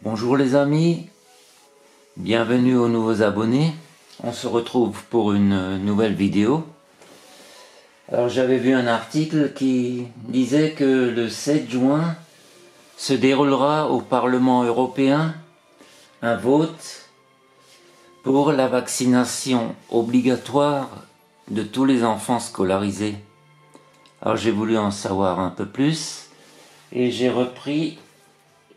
Bonjour les amis, bienvenue aux nouveaux abonnés. On se retrouve pour une nouvelle vidéo. Alors j'avais vu un article qui disait que le 7 juin se déroulera au Parlement européen un vote pour la vaccination obligatoire de tous les enfants scolarisés. Alors j'ai voulu en savoir un peu plus et j'ai repris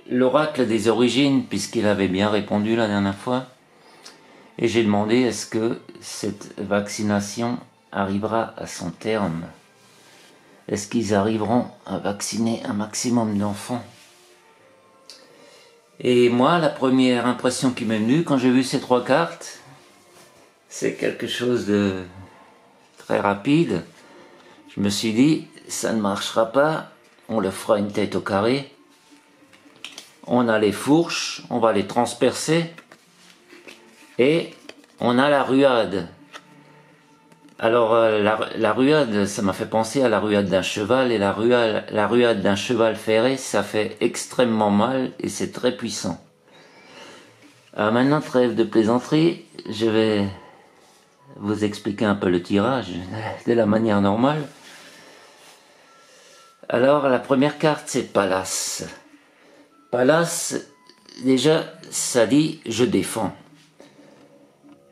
l'oracle des origines, puisqu'il avait bien répondu la dernière fois, et j'ai demandé est-ce que cette vaccination arrivera à son terme. Est-ce qu'ils arriveront à vacciner un maximum d'enfants? Et moi, la première impression qui m'est venue quand j'ai vu ces trois cartes, c'est quelque chose de très rapide. Je me suis dit, ça ne marchera pas, on le fera une tête au carré. On a les fourches, on va les transpercer et on a la ruade. Alors la ruade, ça m'a fait penser à la ruade d'un cheval, et la ruade d'un cheval ferré, ça fait extrêmement mal et c'est très puissant. Alors maintenant, trêve de plaisanterie, je vais vous expliquer un peu le tirage de la manière normale. Alors la première carte, c'est Palace. Palace, déjà, ça dit « je défends ».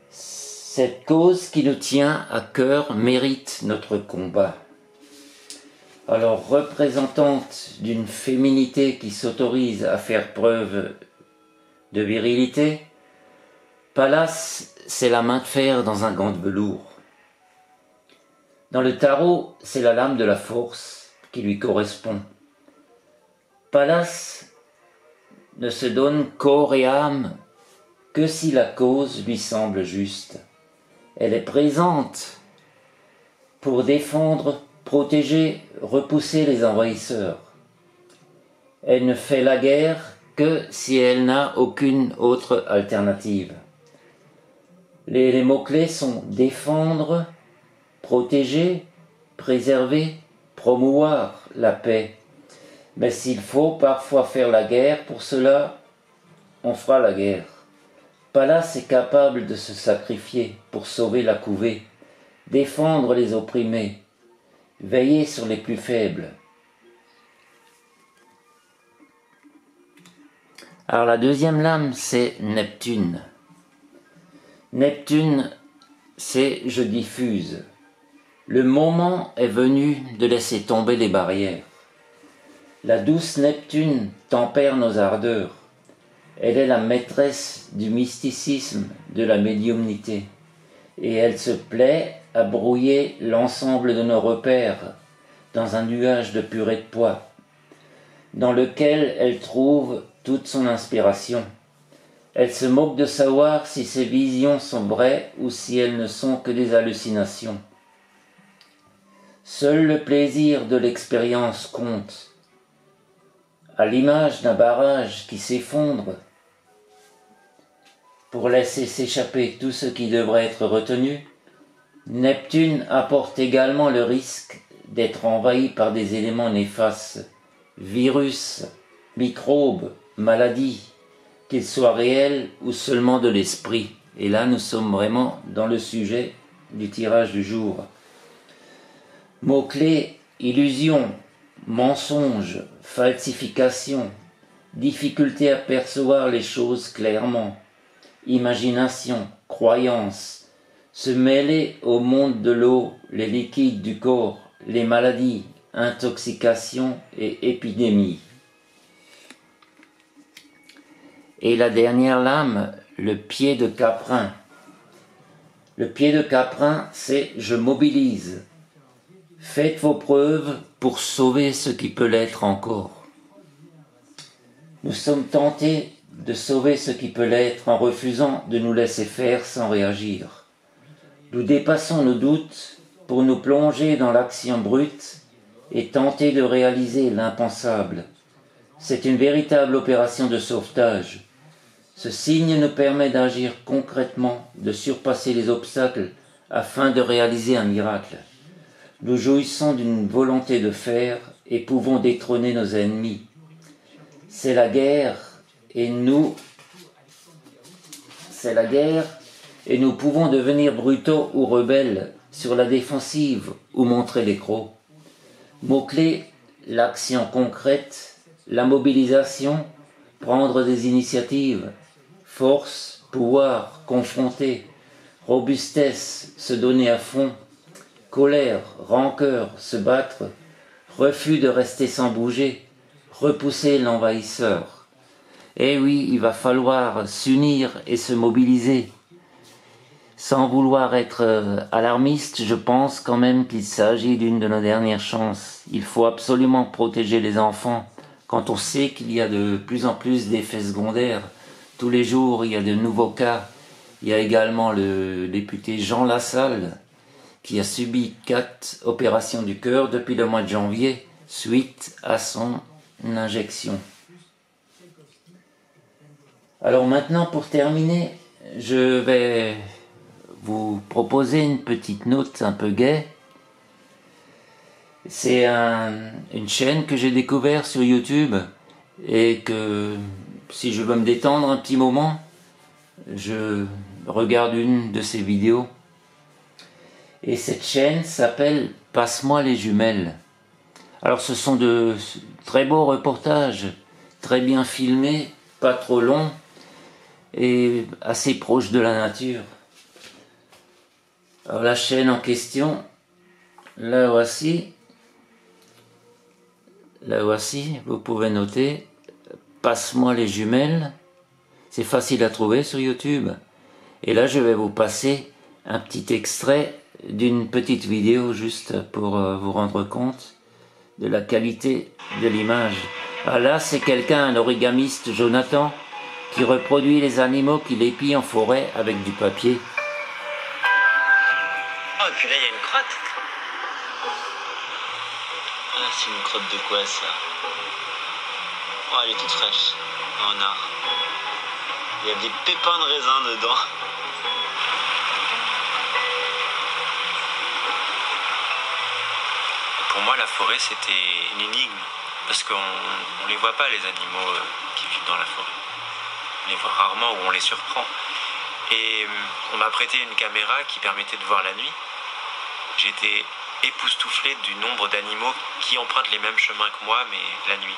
Cette cause qui nous tient à cœur mérite notre combat. Alors, représentante d'une féminité qui s'autorise à faire preuve de virilité, Palace, c'est la main de fer dans un gant de velours. Dans le tarot, c'est la lame de la force qui lui correspond. Palace ne se donne corps et âme que si la cause lui semble juste. Elle est présente pour défendre, protéger, repousser les envahisseurs. Elle ne fait la guerre que si elle n'a aucune autre alternative. Les mots-clés sont défendre, protéger, préserver, promouvoir la paix. Mais s'il faut parfois faire la guerre, pour cela, on fera la guerre. Palace est capable de se sacrifier pour sauver la couvée, défendre les opprimés, veiller sur les plus faibles. Alors la deuxième lame, c'est Neptune. Neptune, c'est « je diffuse ». Le moment est venu de laisser tomber les barrières. La douce Neptune tempère nos ardeurs. Elle est la maîtresse du mysticisme, de la médiumnité. Et elle se plaît à brouiller l'ensemble de nos repères dans un nuage de purée de pois, dans lequel elle trouve toute son inspiration. Elle se moque de savoir si ses visions sont vraies ou si elles ne sont que des hallucinations. Seul le plaisir de l'expérience compte. À l'image d'un barrage qui s'effondre, pour laisser s'échapper tout ce qui devrait être retenu, Neptune apporte également le risque d'être envahi par des éléments néfastes, virus, microbes, maladies, qu'ils soient réels ou seulement de l'esprit. Et là, nous sommes vraiment dans le sujet du tirage du jour. Mots-clés, illusion, mensonge, falsification, difficulté à percevoir les choses clairement, imagination, croyance, se mêler au monde de l'eau, les liquides du corps, les maladies, intoxication et épidémies. Et la dernière lame, le pied de Caprin. Le pied de Caprin, c'est « je mobilise ». Faites vos preuves pour sauver ce qui peut l'être encore. Nous sommes tentés de sauver ce qui peut l'être en refusant de nous laisser faire sans réagir. Nous dépassons nos doutes pour nous plonger dans l'action brute et tenter de réaliser l'impensable. C'est une véritable opération de sauvetage. Ce signe nous permet d'agir concrètement, de surpasser les obstacles afin de réaliser un miracle. Nous jouissons d'une volonté de fer et pouvons détrôner nos ennemis. C'est la guerre et nous, c'est la guerre, et nous pouvons devenir brutaux ou rebelles, sur la défensive ou montrer les crocs. Mots-clés, l'action concrète, la mobilisation, prendre des initiatives, force, pouvoir, confronter, robustesse, se donner à fond, colère, rancœur, se battre, refus de rester sans bouger, repousser l'envahisseur. Eh oui, il va falloir s'unir et se mobiliser. Sans vouloir être alarmiste, je pense quand même qu'il s'agit d'une de nos dernières chances. Il faut absolument protéger les enfants quand on sait qu'il y a de plus en plus d'effets secondaires. Tous les jours, il y a de nouveaux cas. Il y a également le député Jean Lassalle qui a subi 4 opérations du cœur depuis le mois de janvier suite à son injection. Alors maintenant, pour terminer, je vais vous proposer une petite note un peu gaie. C'est une chaîne que j'ai découverte sur YouTube et que si je veux me détendre un petit moment, je regarde une de ses vidéos. Et cette chaîne s'appelle Passe-moi les jumelles. Alors ce sont de très beaux reportages, très bien filmés, pas trop longs et assez proches de la nature. Alors la chaîne en question, la voici, vous pouvez noter, Passe-moi les jumelles, c'est facile à trouver sur YouTube. Et là je vais vous passer un petit extrait d'une petite vidéo juste pour vous rendre compte de la qualité de l'image. Ah là c'est quelqu'un, un origamiste, Jonathan, qui reproduit les animaux qu'il épie en forêt avec du papier. Oh, et puis là, il y a une crotte. Ah, c'est une crotte de quoi, ça? Oh, elle est toute fraîche, en art. Il y a des pépins de raisin dedans. Pour moi, la forêt, c'était une énigme. Parce qu'on ne les voit pas, les animaux qui vivent dans la forêt. On les voit rarement ou on les surprend. Et on m'a prêté une caméra qui permettait de voir la nuit. J'étais époustouflé du nombre d'animaux qui empruntent les mêmes chemins que moi, mais la nuit.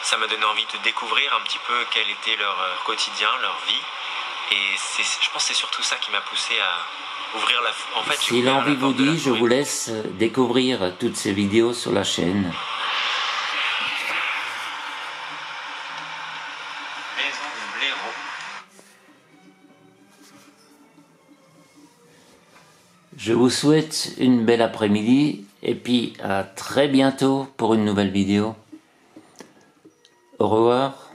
Ça m'a donné envie de découvrir un petit peu quel était leur quotidien, leur vie. Et je pense que c'est surtout ça qui m'a poussé à ouvrir la... En fait, si l'envie vous dit, je vous laisse découvrir toutes ces vidéos sur la chaîne. Maison de blaireau. Je vous souhaite une belle après-midi et puis à très bientôt pour une nouvelle vidéo. Au revoir.